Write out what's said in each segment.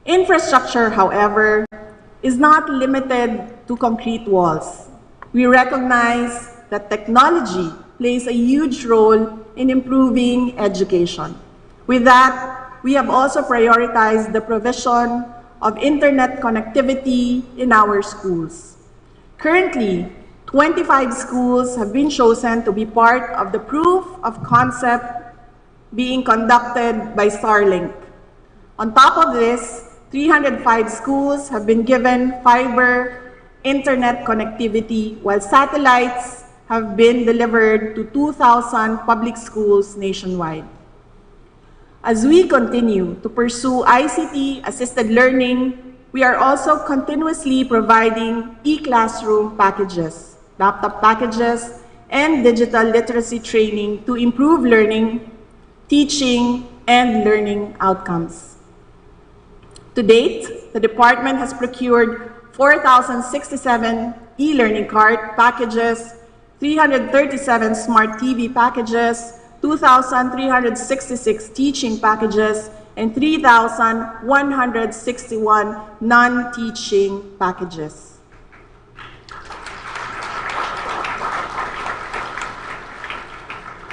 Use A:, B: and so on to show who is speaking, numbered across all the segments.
A: Infrastructure, however, is not limited to concrete walls. We recognize that technology plays a huge role in improving education. With that, we have also prioritized the provision of internet connectivity in our schools. Currently, 25 schools have been chosen to be part of the proof of concept being conducted by Starlink. On top of this, 305 schools have been given fiber internet connectivity, while satellites have been delivered to 2,000 public schools nationwide. As we continue to pursue ICT-assisted learning, we are also continuously providing e-classroom packages, laptop packages, and digital literacy training to improve learning, teaching, and learning outcomes. To date, the department has procured 4,067 e-learning card packages, 337 smart TV packages, 2,366 teaching packages, and 3,161 non-teaching packages.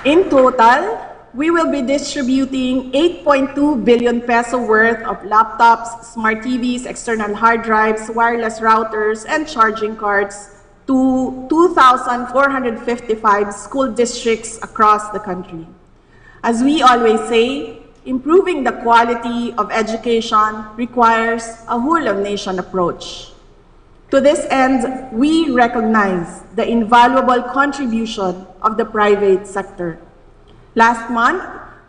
A: In total, we will be distributing 8.2 billion peso worth of laptops, smart TVs, external hard drives, wireless routers, and charging cards to 2,455 school districts across the country. As we always say, improving the quality of education requires a whole-of-nation approach. To this end, we recognize the invaluable contribution of the private sector. Last month,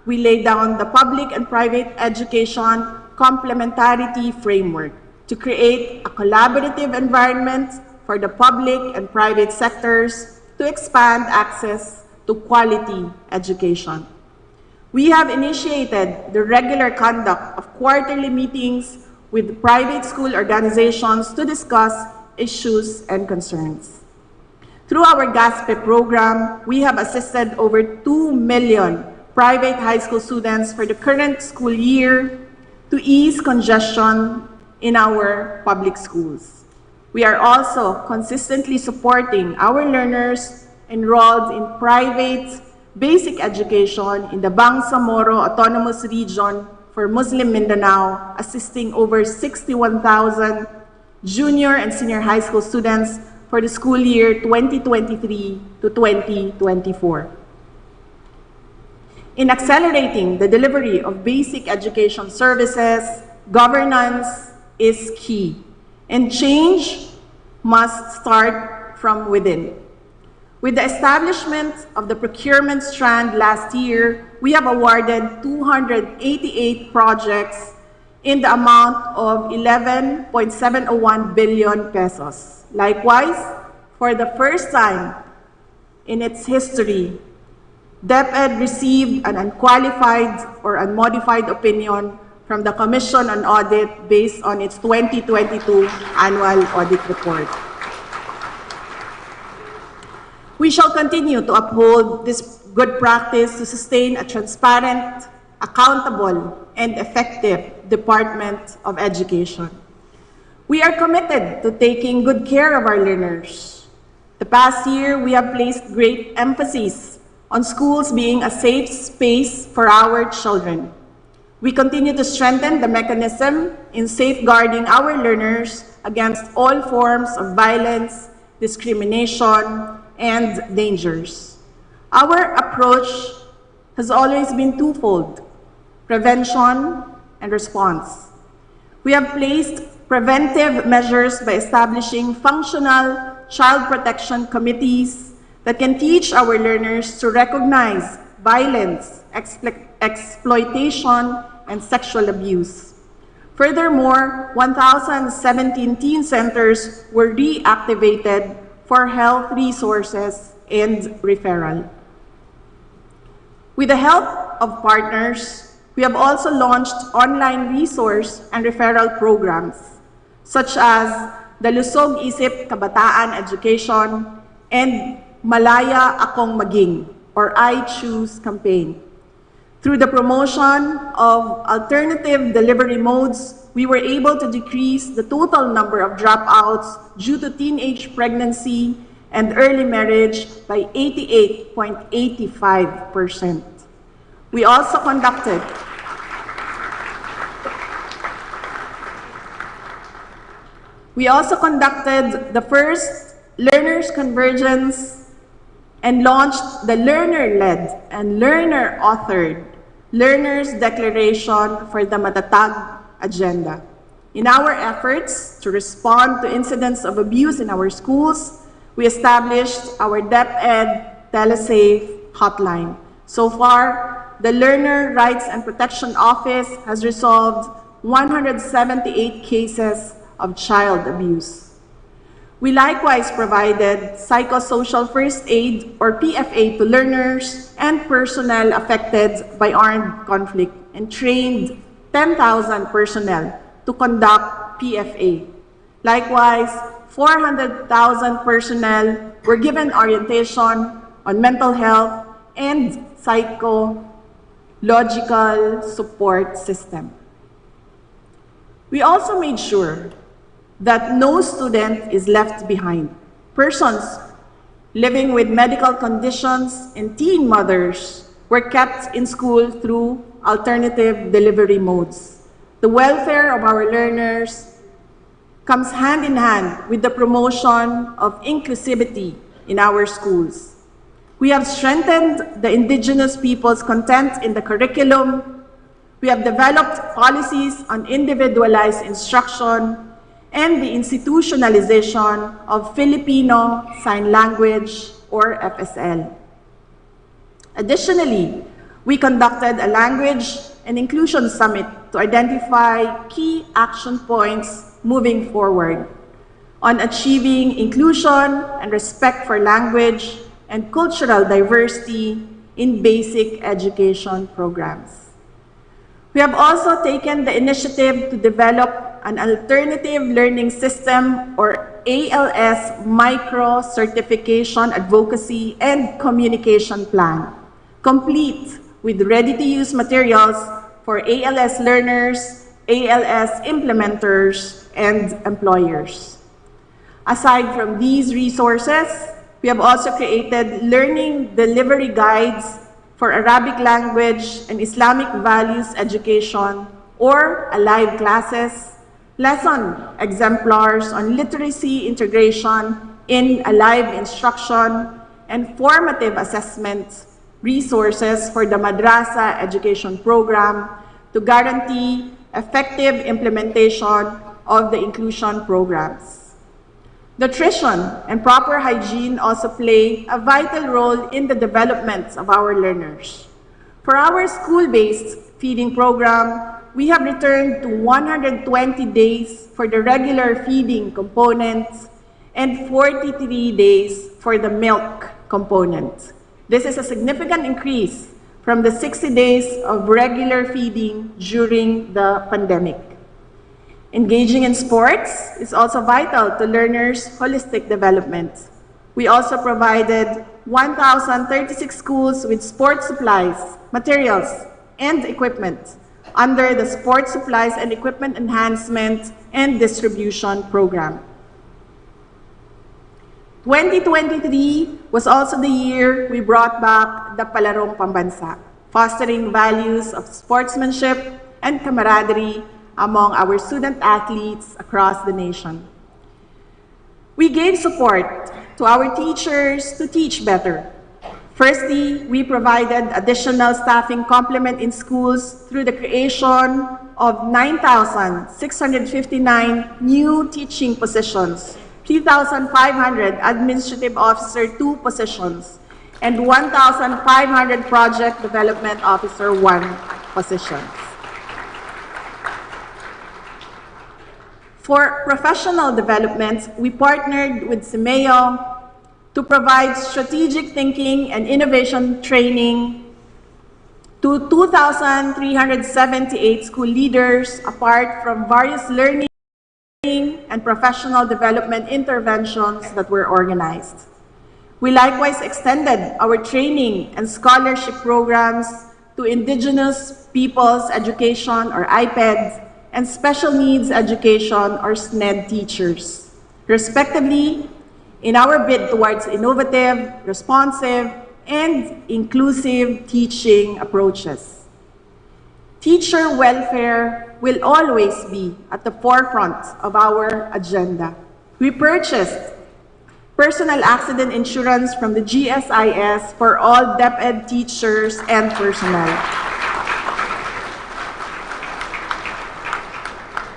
A: we laid down the public and private education complementarity framework to create a collaborative environment for the public and private sectors to expand access to quality education. We have initiated the regular conduct of quarterly meetings with private school organizations to discuss issues and concerns. Through our GASPE program, we have assisted over 2 million private high school students for the current school year to ease congestion in our public schools. We are also consistently supporting our learners enrolled in private basic education in the Bansang Autonomous Region for Muslim Mindanao, assisting over 61,000 junior and senior high school students for the school year 2023 to 2024. In accelerating the delivery of basic education services, governance is key, and change must start from within. With the establishment of the procurement strand last year, we have awarded 288 projects in the amount of 11.701 billion pesos. Likewise, for the first time in its history, DepEd received an unqualified or unmodified opinion from the Commission on Audit based on its 2022 annual audit report. We shall continue to uphold this good practice to sustain a transparent, accountable, and effective Department of Education. We are committed to taking good care of our learners. The past year, we have placed great emphasis on schools being a safe space for our children. We continue to strengthen the mechanism in safeguarding our learners against all forms of violence, discrimination, and dangers. Our approach has always been twofold: prevention and response. We have placed preventive measures by establishing functional child protection committees that can teach our learners to recognize violence, exploitation, and sexual abuse. Furthermore, 1,017 teen centers were reactivated for health resources and referral. With the help of partners, we have also launched online resource and referral programs, such as the Lusog Isip Kabataan Education and Malaya Akong Maging, or I Choose campaign. Through the promotion of alternative delivery modes, we were able to decrease the total number of dropouts due to teenage pregnancy and early marriage by 88.85%. We also conducted the first Learners Convergence and launched the learner-led and learner-authored Learners Declaration for the MATATAG agenda. In our efforts to respond to incidents of abuse in our schools, we established our DepEd TeleSafe hotline. So far, the Learner Rights and Protection Office has resolved 178 cases of child abuse. We likewise provided psychosocial first aid or PFA to learners and personnel affected by armed conflict and trained 10,000 personnel to conduct PFA. Likewise, 400,000 personnel were given orientation on mental health and psychological support system. We also made sure that no student is left behind. Persons living with medical conditions and teen mothers were kept in school through alternative delivery modes. The welfare of our learners comes hand in hand with the promotion of inclusivity in our schools. We have strengthened the indigenous people's content in the curriculum. We have developed policies on individualized instruction and the institutionalization of Filipino Sign Language or FSL. Additionally, we conducted a language and inclusion summit to identify key action points moving forward on achieving inclusion and respect for language and cultural diversity in basic education programs. We have also taken the initiative to develop an alternative learning system or ALS micro-certification advocacy and communication plan, complete with ready-to-use materials for ALS learners, ALS implementers, and employers. Aside from these resources, we have also created learning delivery guides for Arabic language and Islamic values education or alive classes, lesson exemplars on literacy integration in alive instruction, and formative assessment resources for the Madrasa education program to guarantee effective implementation of the inclusion programs. Nutrition and proper hygiene also play a vital role in the development of our learners. For our school-based feeding program, we have returned to 120 days for the regular feeding component and 43 days for the milk component. This is a significant increase from the 60 days of regular feeding during the pandemic. Engaging in sports is also vital to learners' holistic development. We also provided 1,036 schools with sports supplies, materials, and equipment under the Sports Supplies and Equipment Enhancement and Distribution Program. 2023 was also the year we brought back the Palarong Pambansa, fostering values of sportsmanship and camaraderie among our student athletes across the nation. We gave support to our teachers to teach better. Firstly, we provided additional staffing complement in schools through the creation of 9,659 new teaching positions, 3,500 administrative officer 2 positions, and 1,500 project development officer 1 positions. For professional development, we partnered with CIMEO to provide strategic thinking and innovation training to 2,378 school leaders, apart from various learning and professional development interventions that were organized. We likewise extended our training and scholarship programs to Indigenous Peoples Education or IPED and Special Needs Education or SNED teachers, respectively, in our bid towards innovative, responsive, and inclusive teaching approaches. Teacher welfare will always be at the forefront of our agenda. We purchased personal accident insurance from the GSIS for all DepEd teachers and personnel.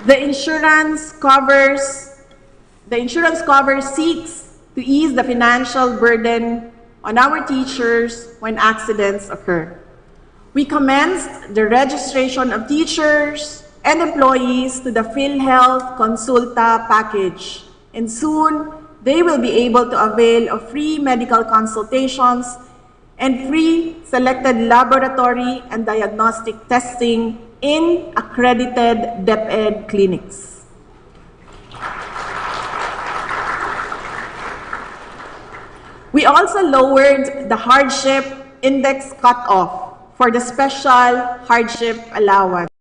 A: The insurance cover seeks to ease the financial burden on our teachers when accidents occur. We commenced the registration of teachers and employees to the PhilHealth Consulta package, and soon they will be able to avail of free medical consultations and free selected laboratory and diagnostic testing in accredited DepEd clinics. We also lowered the hardship index cutoff for the special hardship allowance.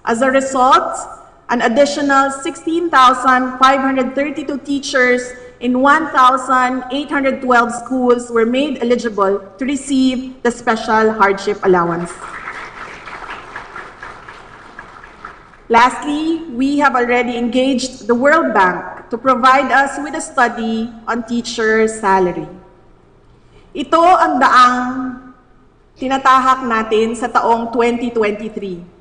A: As a result, an additional 16,532 teachers in 1,812 schools were made eligible to receive the special hardship allowance. Lastly, we have already engaged the World Bank to provide us with a study on teacher salary. Ito ang daang tinatahak natin sa taong 2023.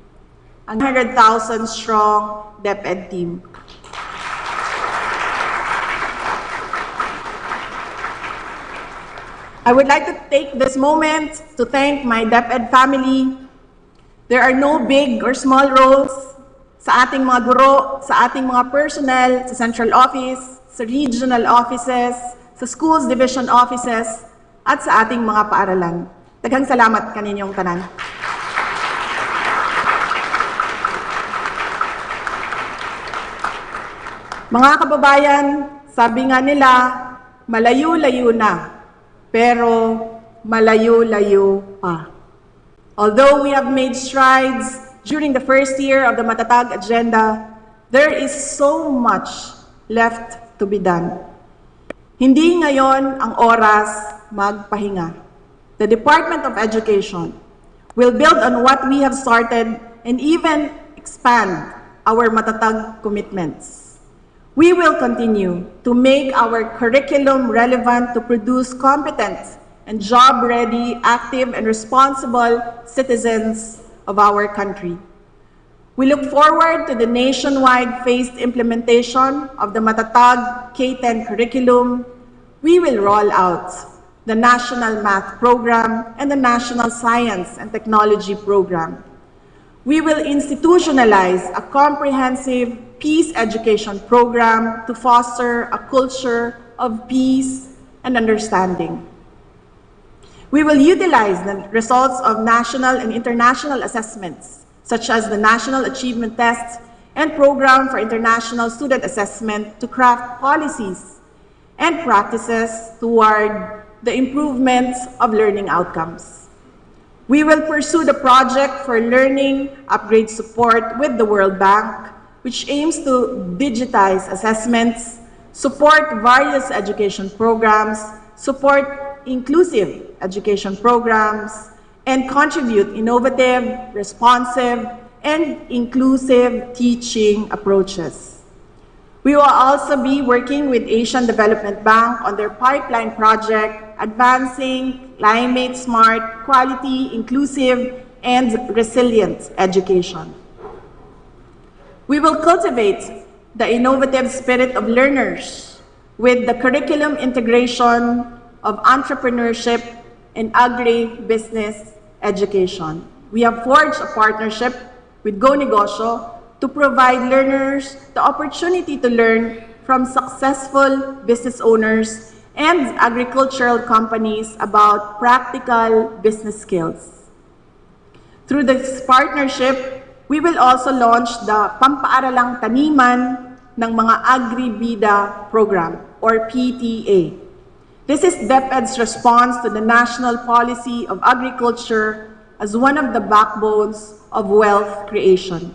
A: Ang 100,000 strong DepEd team. I would like to take this moment to thank my DepEd family. There are no big or small roles sa ating mga guro, sa ating mga personnel, sa central office, sa regional offices, sa schools division offices, at sa ating mga paaralan. Daghang salamat kaninyong tanan. Mga kababayan, sabi nga nila, malayo-layo na, pero malayo-layo pa. Although we have made strides during the first year of the MATATAG agenda, there is so much left to be done. Hindi ngayon ang oras magpahinga. The Department of Education will build on what we have started and even expand our MATATAG commitments. We will continue to make our curriculum relevant to produce competent and job-ready, active, and responsible citizens of our country. We look forward to the nationwide phased implementation of the MATATAG K-10 curriculum. We will roll out the National Math Program and the National Science and Technology Program. We will institutionalize a comprehensive peace education program to foster a culture of peace and understanding. We will utilize the results of national and international assessments, such as the National Achievement Test and Program for International Student Assessment, to craft policies and practices toward the improvement of learning outcomes. We will pursue the project for learning upgrade support with the World Bank, which aims to digitize assessments, support various education programs, support inclusive education programs, and contribute innovative, responsive, and inclusive teaching approaches. We will also be working with Asian Development Bank on their pipeline project, Advancing Climate Smart, Quality, Inclusive, and Resilient Education. We will cultivate the innovative spirit of learners with the curriculum integration of entrepreneurship and agri-business education. We have forged a partnership with Go Negosyo to provide learners the opportunity to learn from successful business owners and agricultural companies about practical business skills. Through this partnership, we will also launch the Pampaaralang Taniman ng mga Agribida program or PTA. This is DepEd's response to the national policy of agriculture as one of the backbones of wealth creation.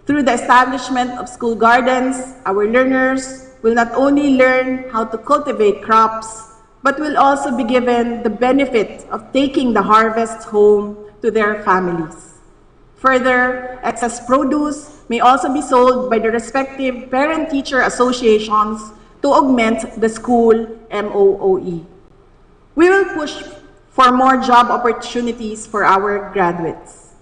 A: Through the establishment of school gardens, our learners will not only learn how to cultivate crops, but will also be given the benefit of taking the harvest home to their families. Further, excess produce may also be sold by the respective parent-teacher associations to augment the school MOOE. We will push for more job opportunities for our graduates.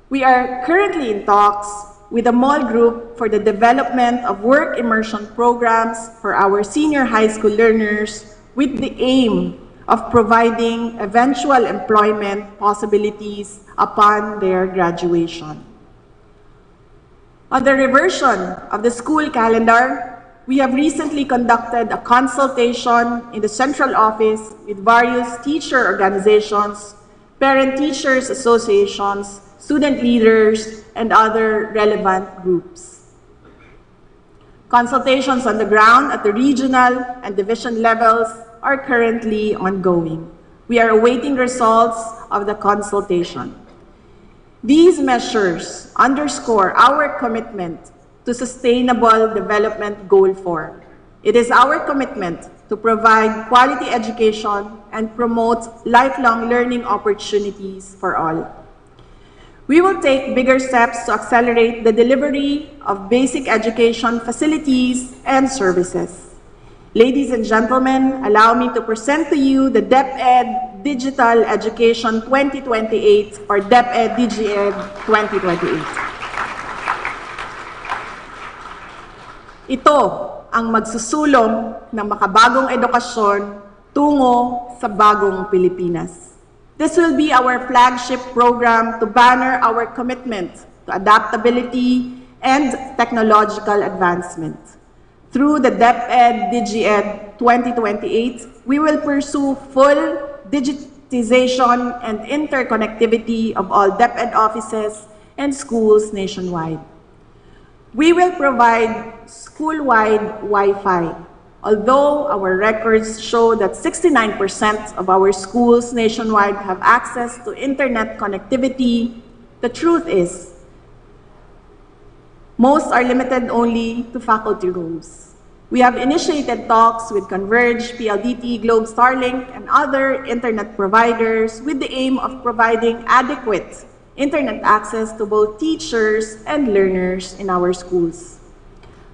A: We are currently in talks with a mall group for the development of work immersion programs for our senior high school learners with the aim of providing eventual employment possibilities upon their graduation. On the reversion of the school calendar, we have recently conducted a consultation in the central office with various teacher organizations, parent-teachers associations, student leaders, and other relevant groups. Consultations on the ground at the regional and division levels are currently ongoing. We are awaiting results of the consultation. These measures underscore our commitment to Sustainable Development Goal 4. It is our commitment to provide quality education and promote lifelong learning opportunities for all. We will take bigger steps to accelerate the delivery of basic education facilities and services. Ladies and gentlemen, allow me to present to you the DepEd Digital Education 2028 or DepEd DGED 2028. Ito ang magsusulong ng makabagong edukasyon tungo sa bagong Pilipinas. This will be our flagship program to banner our commitment to adaptability and technological advancement. Through the DepEd DGED 2028, we will pursue full digitization and interconnectivity of all DepEd offices and schools nationwide. We will provide school-wide Wi-Fi. Although our records show that 69% of our schools nationwide have access to internet connectivity, the truth is, most are limited only to faculty rooms. We have initiated talks with Converge, PLDT, Globe, Starlink, and other internet providers with the aim of providing adequate internet access to both teachers and learners in our schools.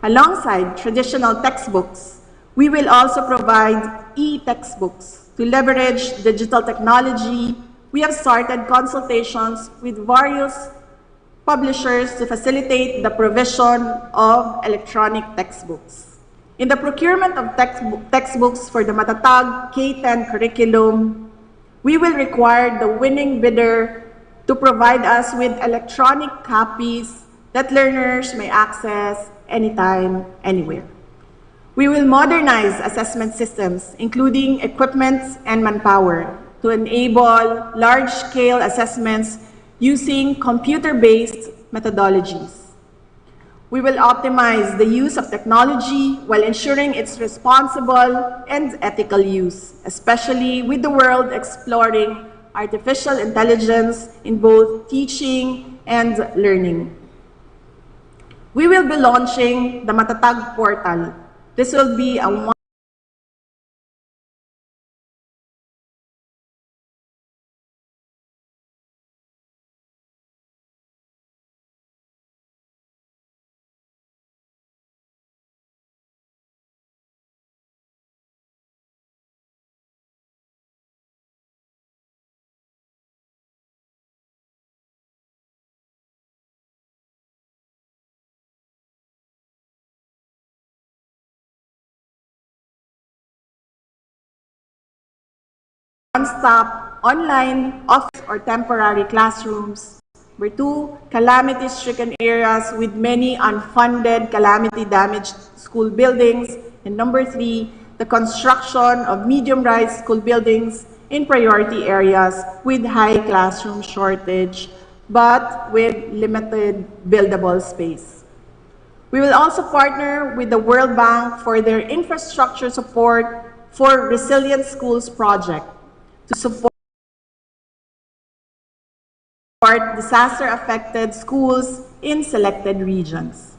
A: Alongside traditional textbooks, we will also provide e-textbooks. To leverage digital technology, we have started consultations with various publishers to facilitate the provision of electronic textbooks. In the procurement of textbooks for the MATATAG K-10 curriculum, we will require the winning bidder to provide us with electronic copies that learners may access anytime, anywhere. We will modernize assessment systems, including equipment and manpower, to enable large-scale assessments using computer-based methodologies. We will optimize the use of technology while ensuring its responsible and ethical use, especially with the world exploring artificial intelligence in both teaching and learning. We will be launching the MATATAG portal. This will be a one-stop online, office, or temporary classrooms. Number 2, calamity-stricken areas with many unfunded calamity-damaged school buildings. And number 3, the construction of medium-rise school buildings in priority areas with high classroom shortage, but with limited buildable space. We will also partner with the World Bank for their infrastructure support for Resilient Schools project to support disaster-affected schools in selected regions.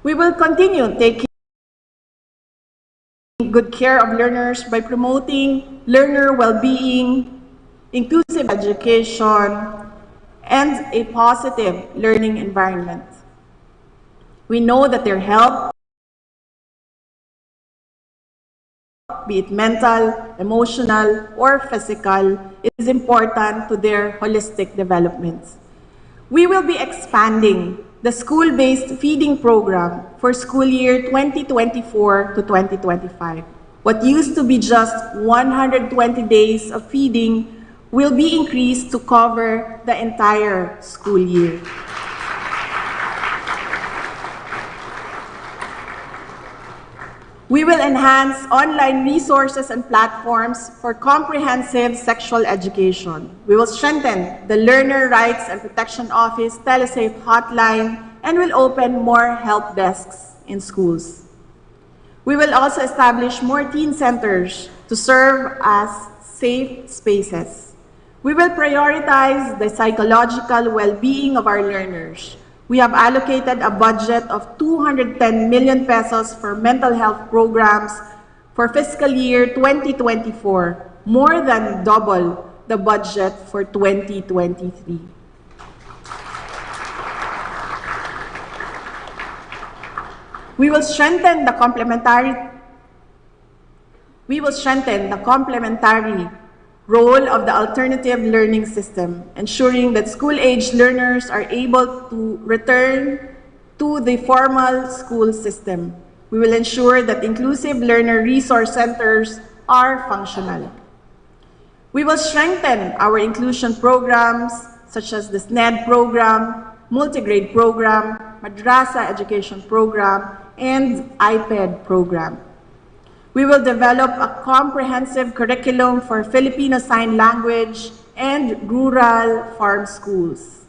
A: We will continue taking good care of learners by promoting learner well-being, inclusive education, and a positive learning environment. We know that their health, be it mental, emotional, or physical, is important to their holistic development. We will be expanding the school-based feeding program for school year 2024 to 2025. What used to be just 120 days of feeding will be increased to cover the entire school year. We will enhance online resources and platforms for comprehensive sexual education. We will strengthen the Learner Rights and Protection Office Telesafe hotline and will open more help desks in schools. We will also establish more teen centers to serve as safe spaces. We will prioritize the psychological well-being of our learners. We have allocated a budget of 210 million pesos for mental health programs for fiscal year 2024, more than double the budget for 2023. We will strengthen the complementary role of the alternative learning system, ensuring that school-age learners are able to return to the formal school system. We will ensure that inclusive learner resource centers are functional. We will strengthen our inclusion programs such as the SNED program, multi-grade program, madrasa education program, and IPED program. We will develop a comprehensive curriculum for Filipino Sign Language and rural farm schools.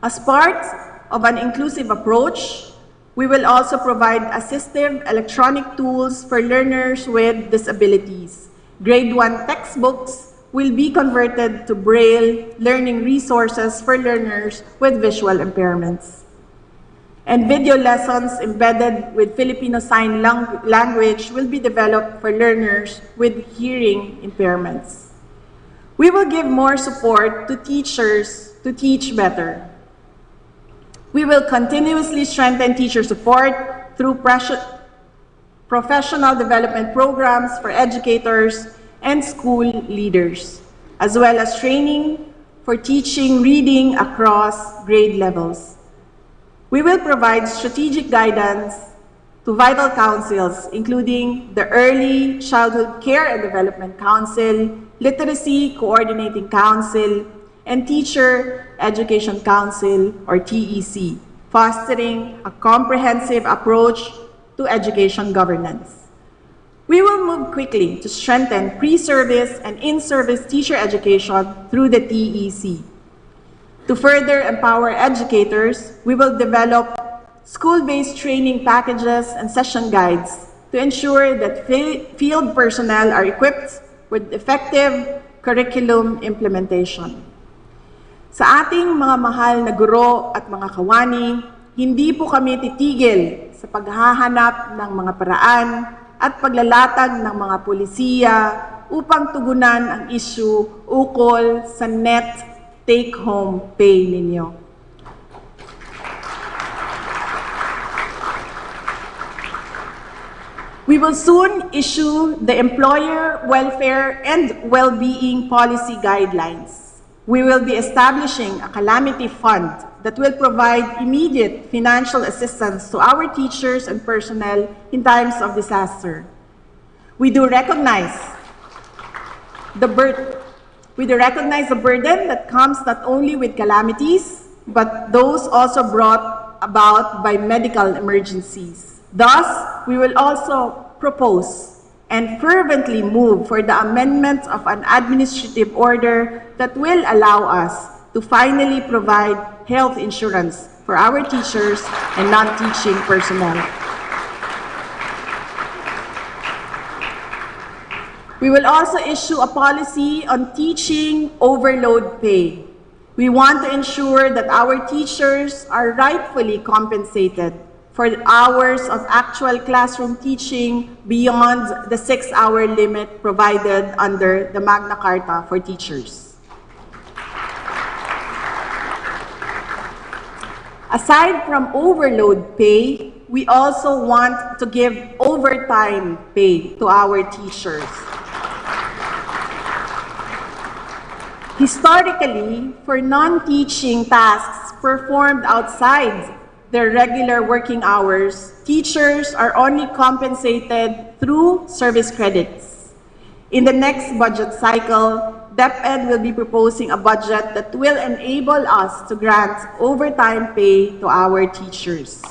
A: As part of an inclusive approach, we will also provide assistive electronic tools for learners with disabilities. Grade 1 textbooks will be converted to Braille learning resources for learners with visual impairments. And video lessons embedded with Filipino Sign Language will be developed for learners with hearing impairments. We will give more support to teachers to teach better. We will continuously strengthen teacher support through professional development programs for educators and school leaders, as well as training for teaching reading across grade levels. We will provide strategic guidance to vital councils, including the Early Childhood Care and Development Council, Literacy Coordinating Council, and Teacher Education Council, or TEC, fostering a comprehensive approach to education governance. We will move quickly to strengthen pre-service and in-service teacher education through the TEC. To further empower educators, we will develop school-based training packages and session guides to ensure that field personnel are equipped with effective curriculum implementation. Sa ating mga mahal na guro at mga kawani, hindi po kami titigil sa paghahanap ng mga paraan at paglalatag ng mga pulisiya upang tugunan ang issue ukol sa net take-home pay ninyo. We will soon issue the Employer Welfare and Well-being Policy Guidelines. We will be establishing a calamity fund that will provide immediate financial assistance to our teachers and personnel in times of disaster. We do recognize the We do recognize the burden that comes not only with calamities, but those also brought about by medical emergencies. Thus, we will also propose and fervently move for the amendment of an administrative order that will allow us to finally provide health insurance for our teachers and non-teaching personnel. We will also issue a policy on teaching overload pay. We want to ensure that our teachers are rightfully compensated for the hours of actual classroom teaching beyond the 6-hour limit provided under the Magna Carta for teachers. Aside from overload pay, we also want to give overtime pay to our teachers. Historically, for non-teaching tasks performed outside their regular working hours, teachers are only compensated through service credits. In the next budget cycle, DepEd will be proposing a budget that will enable us to grant overtime pay to our teachers.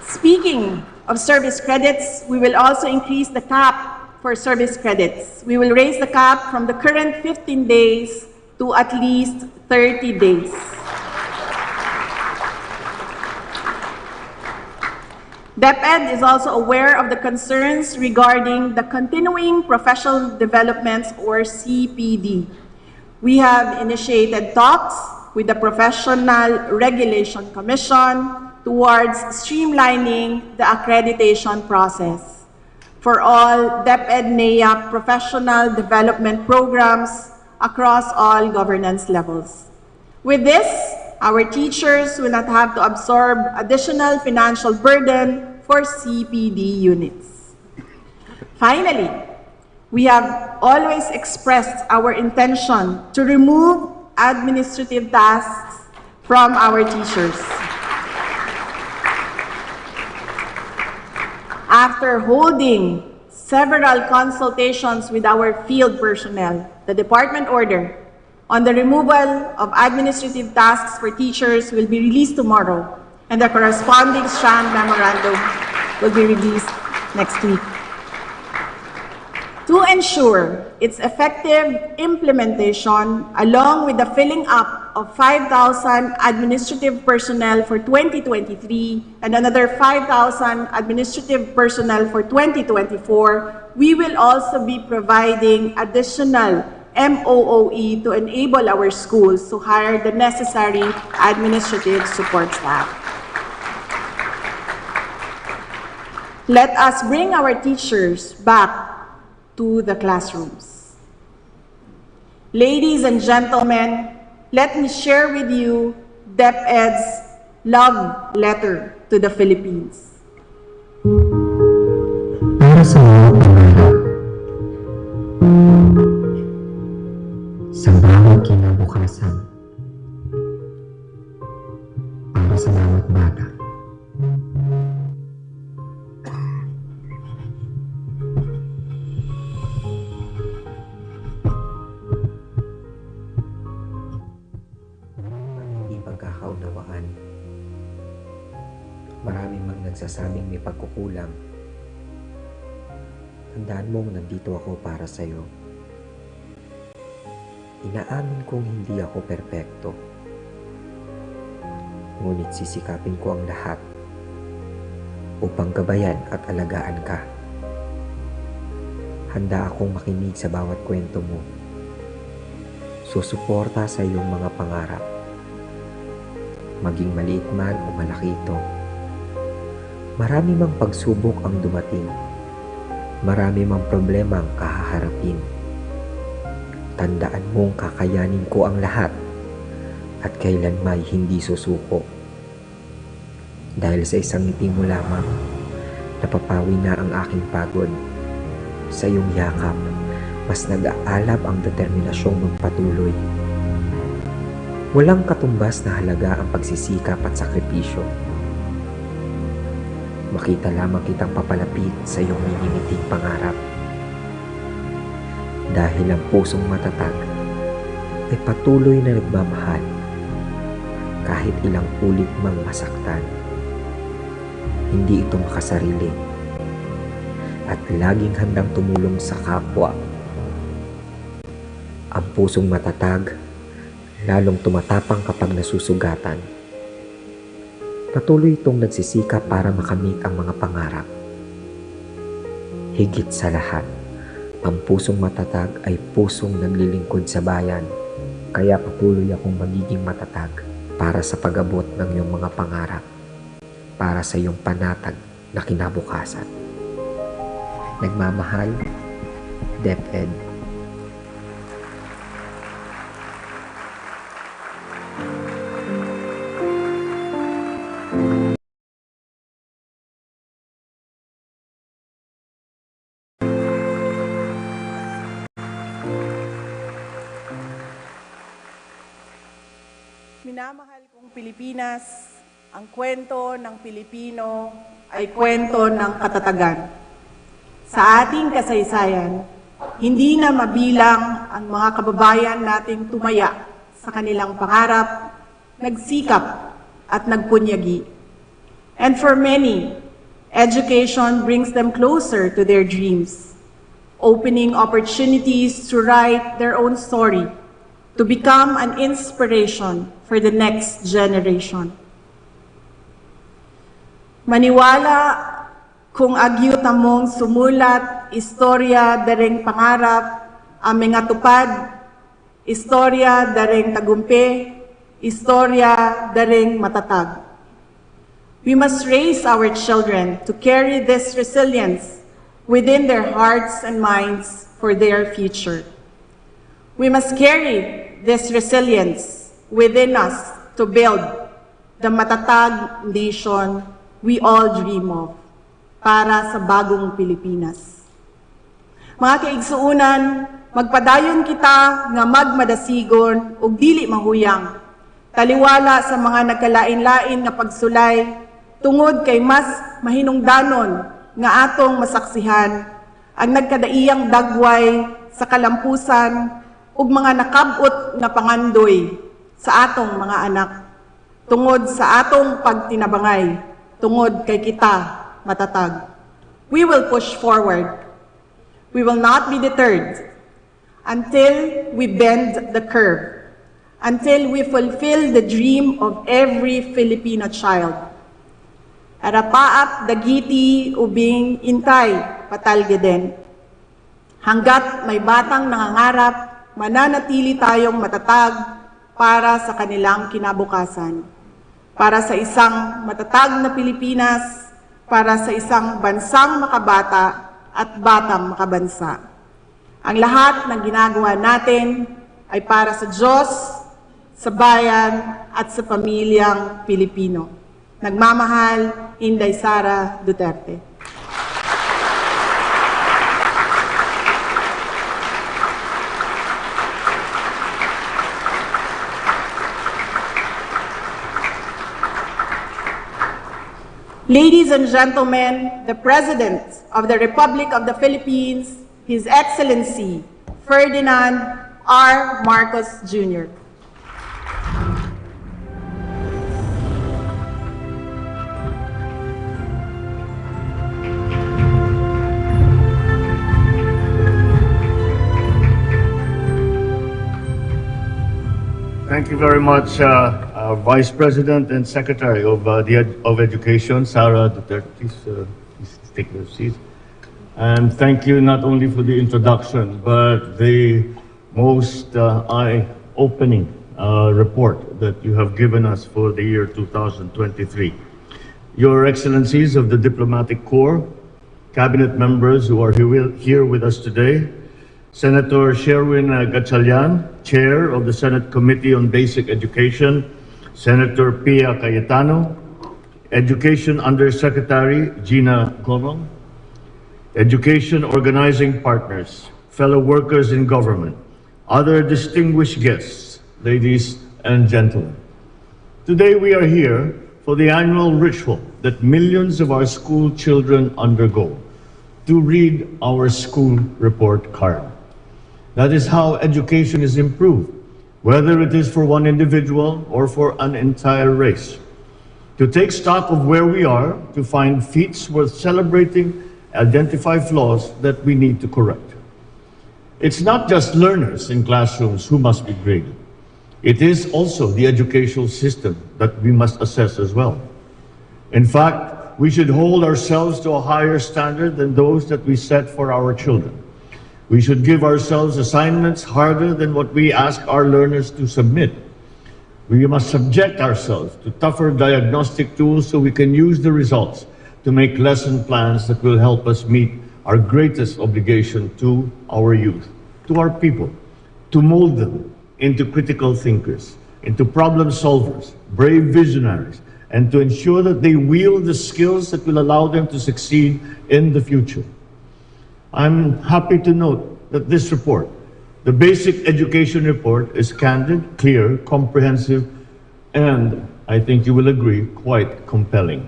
A: Speaking of service credits, we will also increase the cap for service credits. We will raise the cap from the current 15 days to at least 30 days. DepEd is also aware of the concerns regarding the Continuing Professional Developments, or CPD. We have initiated talks with the Professional Regulation Commission towards streamlining the accreditation process for all DepEd-NAIAC professional development programs across all governance levels. With this, our teachers will not have to absorb additional financial burden for CPD units. Finally, we have always expressed our intention to remove administrative tasks from our teachers. After holding several consultations with our field personnel, the department order on the removal of administrative tasks for teachers will be released tomorrow, and the corresponding strand memorandum will be released next week. To ensure its effective implementation, along with the filling up of 5,000 administrative personnel for 2023 and another 5,000 administrative personnel for 2024, we will also be providing additional MOOE to enable our schools to hire the necessary administrative support staff. Let us bring our teachers back to the classrooms. Ladies and gentlemen, let me share with you DepEd's love letter to the Philippines.
B: Para sa mga pangarap, sa bawat kinabukasan, para sa bawat bata. Pagkakaunawaan. Maraming mang nagsasabing may pagkukulang. Tandaan mong nandito ako para sa'yo. Inaamin kong hindi ako perpekto. Ngunit sisikapin ko ang lahat upang gabayan at alagaan ka. Handa akong makinig sa bawat kwento mo. Susuporta sa iyong mga pangarap. Maging maliit man o malaki ito. Marami mang pagsubok ang dumating. Marami mang problema ang kahaharapin. Tandaan mong kakayanin ko ang lahat at kailanmay hindi susuko. Dahil sa isang ngiti mo lamang, napapawi na ang aking pagod. Sa iyong yakap, mas nag-aalab ang determinasyong magpatuloy. Walang katumbas na halaga ang pagsisikap at sakripisyo. Makita lamang kitang papalapit sa iyong minimiting pangarap. Dahil ang pusong matatag ay patuloy na nagmamahal kahit ilang ulit mang masaktan. Hindi ito makasarili at laging handang tumulong sa kapwa. Ang pusong matatag lalong tumatapang kapag nasusugatan. Patuloy itong nagsisikap para makamit ang mga pangarap. Higit sa lahat, ang pusong matatag ay pusong naglilingkod sa bayan. Kaya patuloy akong magiging matatag para sa pag-abot ng iyong mga pangarap, para sa iyong panatag na kinabukasan. Nagmamahal, DepEd.
A: Minamahal kong Pilipinas, ang kwento ng Pilipino ay kwento ng katatagan. Sa ating kasaysayan, hindi na mabilang ang mga kababayan nating tumaya sa kanilang pangarap, nagsikap at nagpunyagi. And for many, education brings them closer to their dreams, opening opportunities to write their own story, to become an inspiration for the next generation. Maniwala kung agyut among sumulat, istorya dareng pangarap, aming atupad, istorya dareng tagumpe, istorya dareng matatag. We must raise our children to carry this resilience within their hearts and minds for their future. We must carry this resilience within us to build the matatag nation we all dream of para sa bagong Pilipinas. Mga kaigsuunan, magpadayon kita nga magmadasigon ug dili mahuyang, taliwala sa mga nagkalain-lain nga pagsulay, tungod kay mas mahinungdanon nga atong masaksihan ang nagkadaiyang dagway sa kalampusan ug mga nakabot nga pangandoy sa atong mga anak, tungod sa atong pagtinabangay, tungod kay kita matatag. We will push forward. We will not be deterred until we bend the curve, until we fulfill the dream of every Filipino child. Arapaap dagiti ubing intay patalgeden. Hanggat may batang nangangarap, mananatili tayong matatag para sa kanilang kinabukasan, para sa isang matatag na Pilipinas, para sa isang bansang makabata at batang makabansa. Ang lahat ng ginagawa natin ay para sa Diyos, sa bayan at sa pamilyang Pilipino. Nagmamahal, Inday Sara Duterte. Ladies and gentlemen, the President of the Republic of the Philippines, His Excellency Ferdinand R. Marcos Jr.
C: Thank you very much, Vice President and Secretary of Education, Sara Duterte. Please take your seat. And thank you not only for the introduction, but the most eye-opening report that you have given us for the year 2023. Your Excellencies of the Diplomatic Corps, Cabinet members who are here with us today, Senator Sherwin Gatchalian, Chair of the Senate Committee on Basic Education, Senator Pia Cayetano, Education Undersecretary Gina Gorong, Education Organizing Partners, fellow workers in government, other distinguished guests, ladies and gentlemen. Today we are here for the annual ritual that millions of our school children undergo, to read our school report card. That is how education is improved, whether it is for one individual or for an entire race. To take stock of where we are, to find feats worth celebrating, identify flaws that we need to correct. It's not just learners in classrooms who must be graded. It is also the educational system that we must assess as well. In fact, we should hold ourselves to a higher standard than those that we set for our children. We should give ourselves assignments harder than what we ask our learners to submit. We must subject ourselves to tougher diagnostic tools so we can use the results to make lesson plans that will help us meet our greatest obligation to our youth, to our people, to mold them into critical thinkers, into problem solvers, brave visionaries, and to ensure that they wield the skills that will allow them to succeed in the future. I'm happy to note that this report, the Basic Education Report, is candid, clear, comprehensive, and I think you will agree, quite compelling.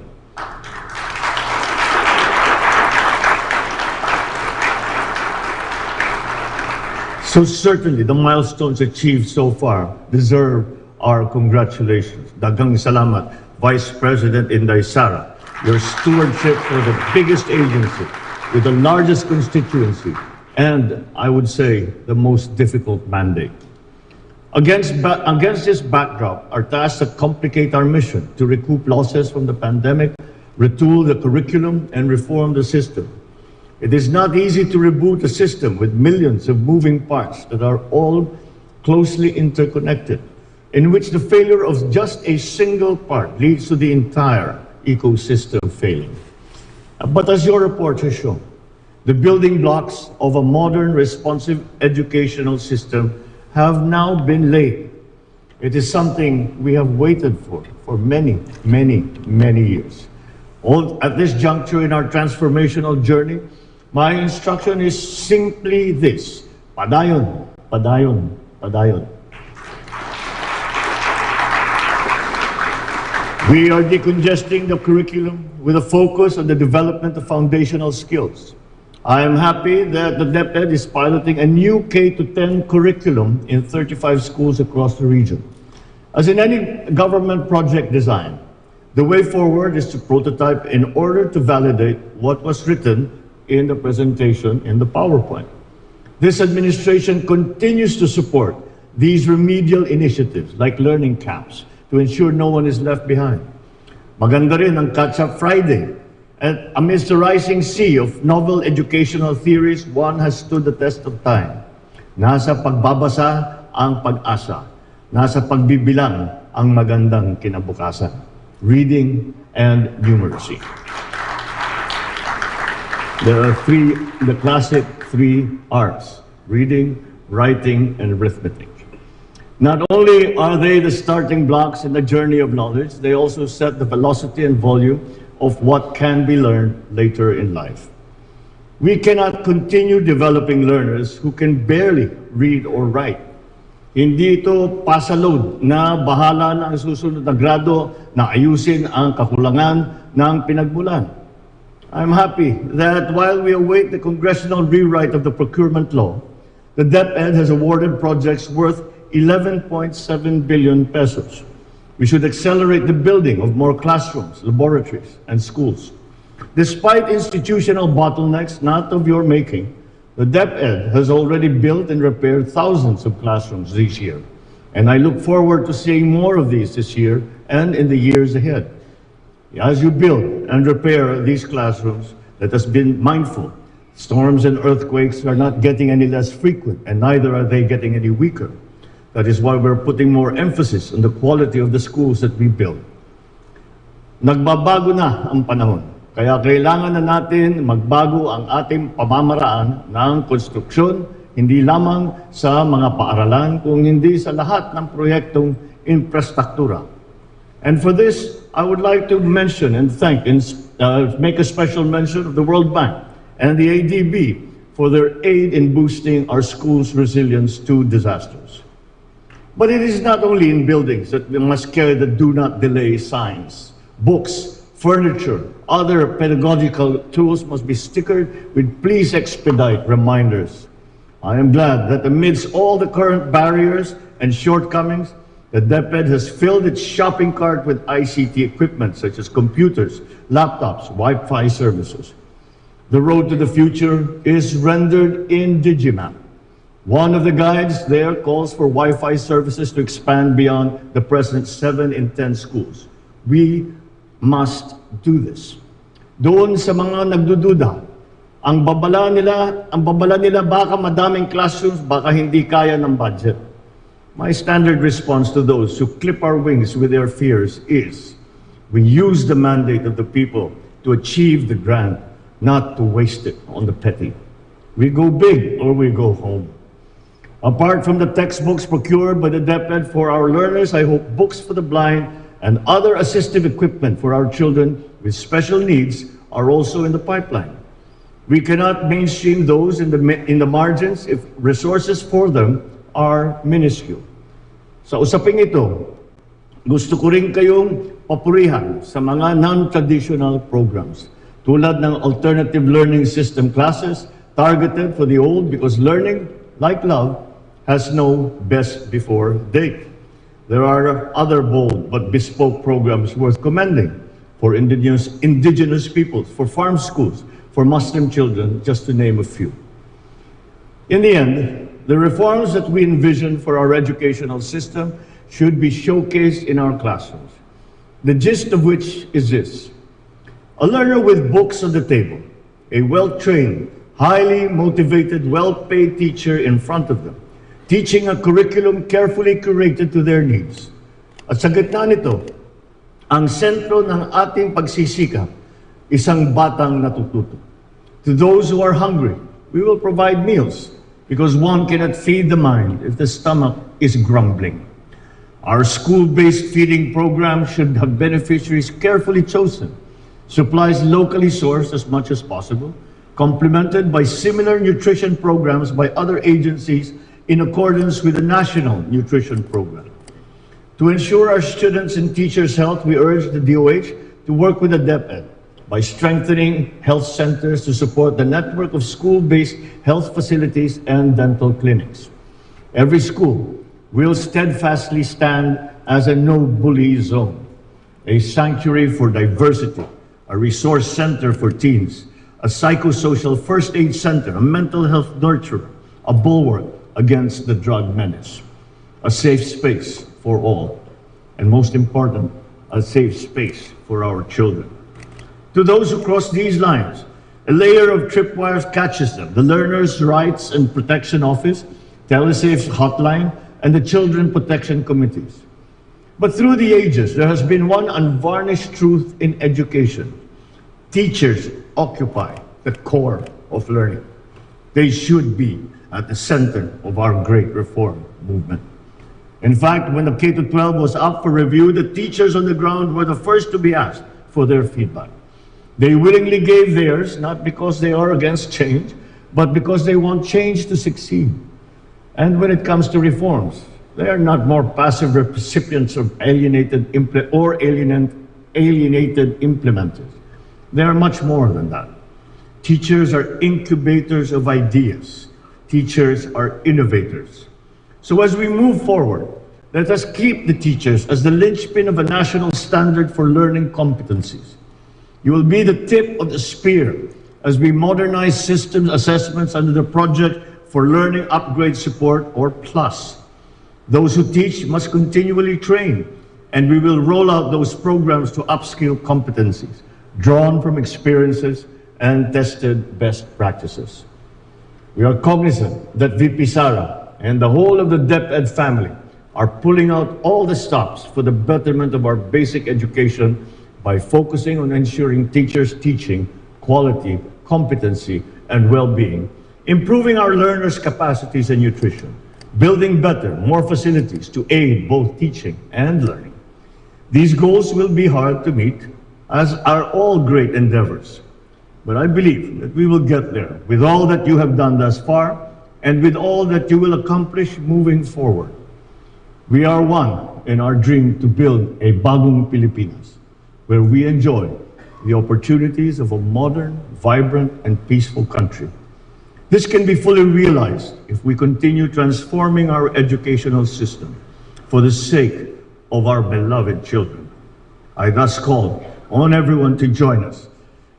C: So certainly the milestones achieved so far deserve our congratulations. Daghang salamat, Vice President Inday Sara. Your stewardship for the biggest agency with the largest constituency and, I would say, the most difficult mandate. Against this backdrop are tasks that complicate our mission to recoup losses from the pandemic, retool the curriculum, and reform the system. It is not easy to reboot a system with millions of moving parts that are all closely interconnected, in which the failure of just a single part leads to the entire ecosystem failing. But as your report has shown, the building blocks of a modern, responsive educational system have now been laid. It is something we have waited for many, many, many years. At this juncture in our transformational journey, my instruction is simply this: padayon, padayon, padayon. We are decongesting the curriculum with a focus on the development of foundational skills. I am happy that the DepEd is piloting a new K-10 curriculum in 35 schools across the region. As in any government project design, the way forward is to prototype in order to validate what was written in the presentation in the PowerPoint. This administration continues to support these remedial initiatives like learning camps to ensure no one is left behind. Maganda rin ang Catch-up Friday. And amidst the rising sea of novel educational theories, one has stood the test of time. Nasa pagbabasa ang pag-asa. Nasa pagbibilang ang magandang kinabukasan. Reading and numeracy. There are the classic 3 R's: reading, writing, and arithmetic. Not only are they the starting blocks in the journey of knowledge, they also set the velocity and volume of what can be learned later in life. We cannot continue developing learners who can barely read or write. Hindi ito pasaload na bahala na ang susunod na grado na ayusin ang kakulangan ng pinagmulan. I'm happy that while we await the congressional rewrite of the procurement law, the DepEd has awarded projects worth 11.7 billion pesos. We should accelerate the building of more classrooms, laboratories, and schools. Despite institutional bottlenecks not of your making, the DepEd has already built and repaired thousands of classrooms this year. And I look forward to seeing more of these this year and in the years ahead. As you build and repair these classrooms, let us be mindful. Storms and earthquakes are not getting any less frequent, and neither are they getting any weaker. That is why we're putting more emphasis on the quality of the schools that we build. Nagbabago na ang panahon, kaya kailangan na natin magbago ang ating pamamaraan ng konstruksyon, hindi lamang sa mga paaralan, kung hindi sa lahat ng proyektong infrastruktura. And for this, I would like to mention and thank and make a special mention of the World Bank and the ADB for their aid in boosting our schools' resilience to disasters. But it is not only in buildings that we must carry the do not delay signs. Books, furniture, other pedagogical tools must be stickered with please expedite reminders. I am glad that amidst all the current barriers and shortcomings, the DepEd has filled its shopping cart with ICT equipment such as computers, laptops, Wi-Fi services. The road to the future is rendered in Digimap. One of the guides there calls for Wi-Fi services to expand beyond the present 7 in 10 schools. We must do this. Doon sa mga nagdududa, ang babala nila baka madaming classrooms, baka hindi kaya ng budget. My standard response to those who clip our wings with their fears is, we use the mandate of the people to achieve the grand, not to waste it on the petty. We go big or we go home. Apart from the textbooks procured by the DepEd for our learners, I hope books for the blind and other assistive equipment for our children with special needs are also in the pipeline. We cannot mainstream those in the margins if resources for them are minuscule. Sa usaping ito, gusto ko rin kayong papurihan sa mga non-traditional programs tulad ng alternative learning system classes targeted for the old because learning, like love, has no best before date. There are other bold but bespoke programs worth commending for indigenous peoples, for farm schools, for Muslim children, just to name a few. In the end, the reforms that we envision for our educational system should be showcased in our classrooms. The gist of which is this: a learner with books on the table, a well-trained, highly motivated, well-paid teacher in front of them, teaching a curriculum carefully curated to their needs. At sa gitna nito, ang sentro ng ating pagsisikap, isang batang natututo. To those who are hungry, we will provide meals because one cannot feed the mind if the stomach is grumbling. Our school-based feeding program should have beneficiaries carefully chosen, supplies locally sourced as much as possible, complemented by similar nutrition programs by other agencies in accordance with the National Nutrition Program. To ensure our students' and teachers' health, we urge the DOH to work with the DepEd by strengthening health centers to support the network of school-based health facilities and dental clinics. Every school will steadfastly stand as a no-bully zone, a sanctuary for diversity, a resource center for teens, a psychosocial first aid center, a mental health nurturer, a bulwark against the drug menace, a safe space for all, and most important, a safe space for our children. To those who cross these lines, a layer of tripwires catches them: the Learners' Rights and Protection Office, Telesafe's hotline, and the Children Protection Committees. But through the ages, there has been one unvarnished truth in education: teachers occupy the core of learning. They should be at the center of our great reform movement. In fact, when the K-12 was up for review, the teachers on the ground were the first to be asked for their feedback. They willingly gave theirs, not because they are against change, but because they want change to succeed. And when it comes to reforms, they are not more passive recipients of alienated implementers. They are much more than that. Teachers are incubators of ideas. Teachers are innovators. So as we move forward, let us keep the teachers as the linchpin of a national standard for learning competencies. You will be the tip of the spear as we modernize systems assessments under the Project for Learning Upgrade Support, or PLUS. Those who teach must continually train, and we will roll out those programs to upskill competencies, drawn from experiences and tested best practices. We are cognizant that VP Sara and the whole of the DepEd family are pulling out all the stops for the betterment of our basic education by focusing on ensuring teachers' teaching, quality, competency, and well-being, improving our learners' capacities and nutrition, building better, more facilities to aid both teaching and learning. These goals will be hard to meet, as are all great endeavors. But I believe that we will get there with all that you have done thus far and with all that you will accomplish moving forward. We are one in our dream to build a bagong Pilipinas, where we enjoy the opportunities of a modern, vibrant, and peaceful country. This can be fully realized if we continue transforming our educational system for the sake of our beloved children. I thus call on everyone to join us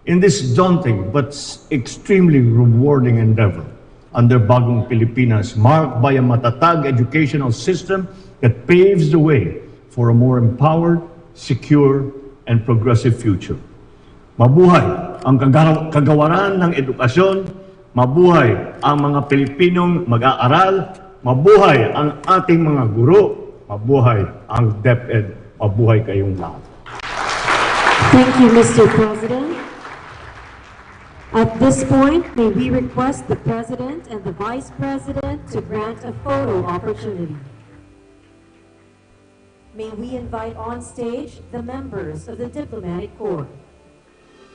C: in this daunting but extremely rewarding endeavor under Bagong Pilipinas, marked by a matatag educational system that paves the way for a more empowered, secure, and progressive future. Mabuhay ang kagawaran ng edukasyon, mabuhay ang mga Pilipinong mag-aaral, mabuhay ang ating mga guro, mabuhay ang DepEd, mabuhay kayong lahat.
D: Thank you, Mr. President. At this point, may we request the President and the Vice President to grant a photo opportunity. May we invite on stage the members of the Diplomatic Corps.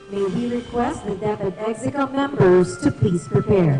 D: May we request the DepEd Executive members to please prepare.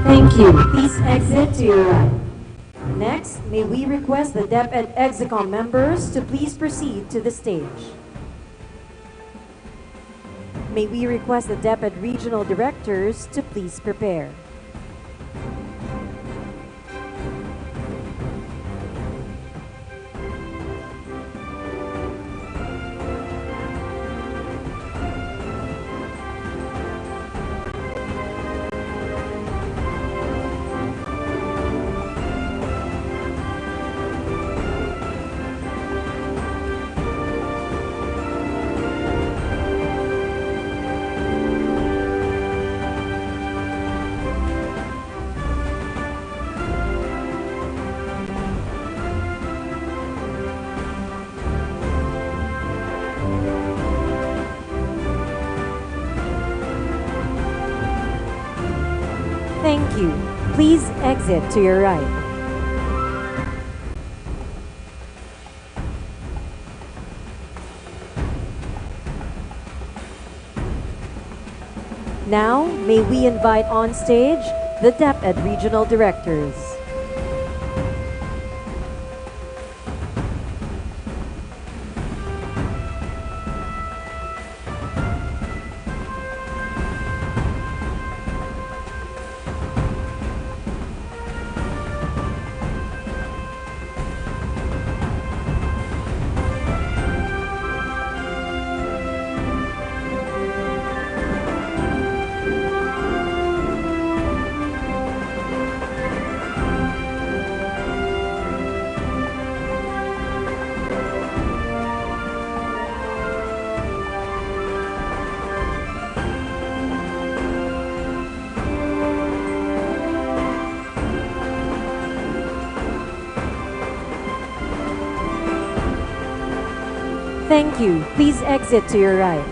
D: Thank you. Please exit to your right. Next, may we request the DepEd Execom members to please proceed to the stage. May we request the DepEd Regional Directors to please prepare. Thank you. Please exit to your right. Now, may we invite on stage the DepEd Regional Directors. Thank you. Please exit to your right.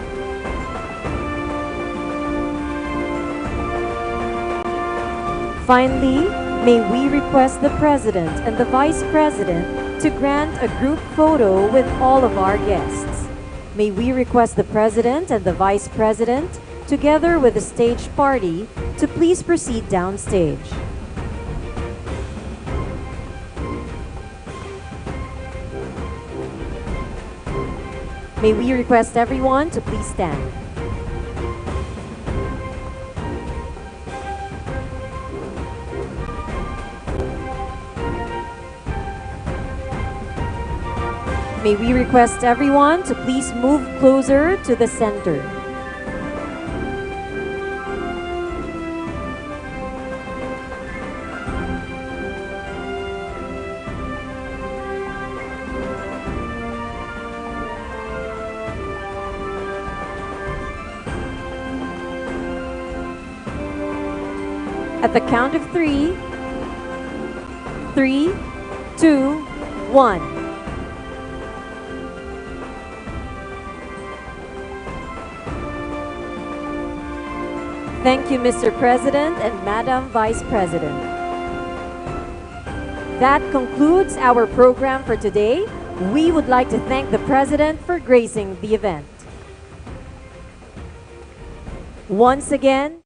D: Finally, may we request the President and the Vice President to grant a group photo with all of our guests. May we request the President and the Vice President, together with the stage party, to please proceed downstage. May we request everyone to please stand. May we request everyone to please move closer to the center. At the count of 3, 3, 2, 1. Thank you, Mr. President and Madam Vice President. That concludes our program for today. We would like to thank the President for gracing the event. Once again,